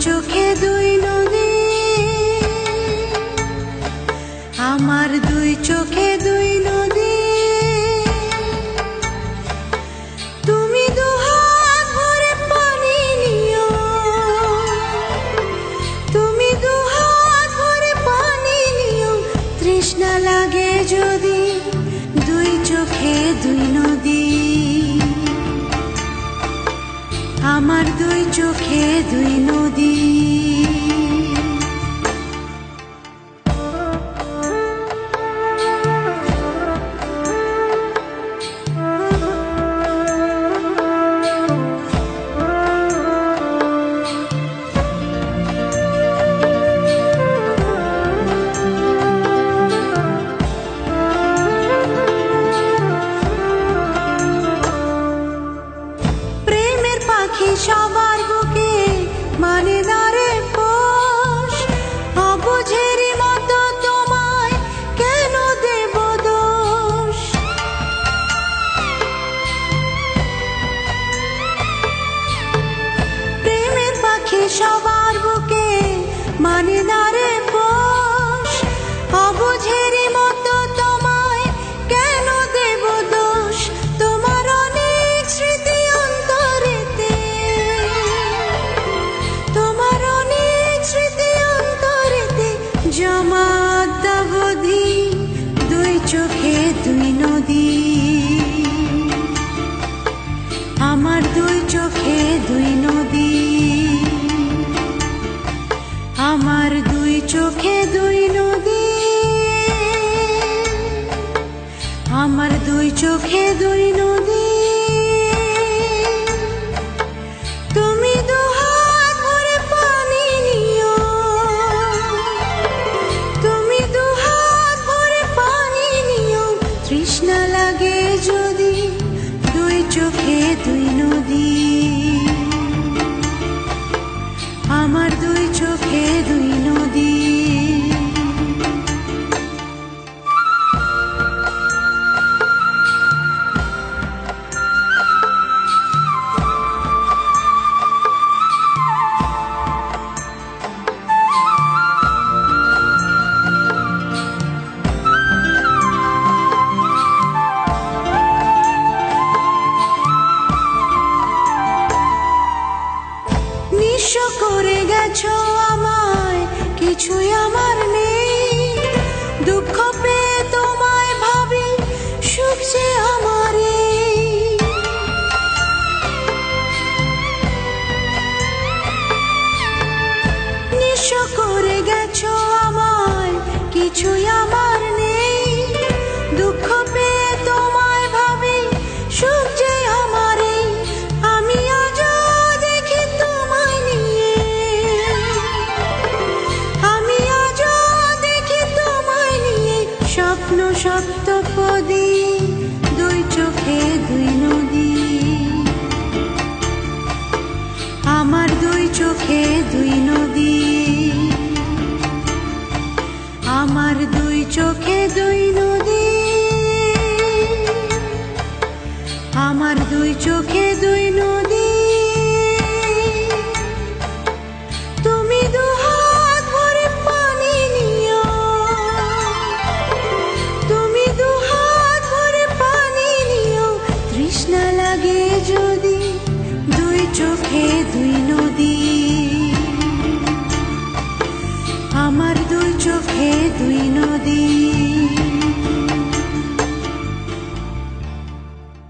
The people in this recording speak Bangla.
চোখে দুই নদী, আমার দুই চোখে দুই নদী। তুমি দুহাত ভরে পানি নিও, তুমি দুহাত ভরে পানি নিও। তৃষ্ণা লাগে যদি দুই চোখে দুই নদী, আমার দুই চোখে দুই নদী। সবার বুকে মানে না রে পোষ, অবুঝেরই মতো তোমায় কেন দেব দোষ। প্রেমের পাখি সবার বুকে মানে না রে পোষ, অবুঝেরই মতো তোমায় কেন দেব দোষ। তোমার অনেক স্মৃতি অন্তরেতে, তোমার অনেক স্মৃতি অন্তরেতে জমাদ্দাবধি দুই চোখে দুই নদী, আমার দুই চোখে দুই নদী, আমার দুই চোখে দুই নদী, আমার দুই চোখে দুই নদী। তুমি দুহাত ভরে পানি নিও, তুমি দুহাত ভরে পানি নিও। তৃষ্ণা লাগে যদি দুই চোখে দুই নদী, আমার দুই চোখে দুই নদী। নিঃস্ব করে গেছো আমায়, কিছুই আমার নেই। দুঃখ পেয়ে তোমায় ভাবি, সুখ যে আমার এই। নিঃস্ব করে গেছো আমায়, কিছুই আমার নেই। দুঃখ পেয়ে তোমায় ভাবি, সুখ যে আমার এই। আমি আজও দেখি তোমায় নিয়ে, আমি আজও দেখি তোমায় নিয়ে। স্বপ্ন সপ্তপদী দুই চোখে দুই নদী, আমার দুই চোখে দুই নদী, আমার দুই চোখে দুই নদী, আমার দুই চোখে দুই নদী। তুমি দুহাত ভরে পানি নিও, তুমি দুহাত ভরে পানি নিও। তৃষ্ণা লাগে যদি দুই চোখে দুই নদী, আমার দুই চোখে দুই নদী।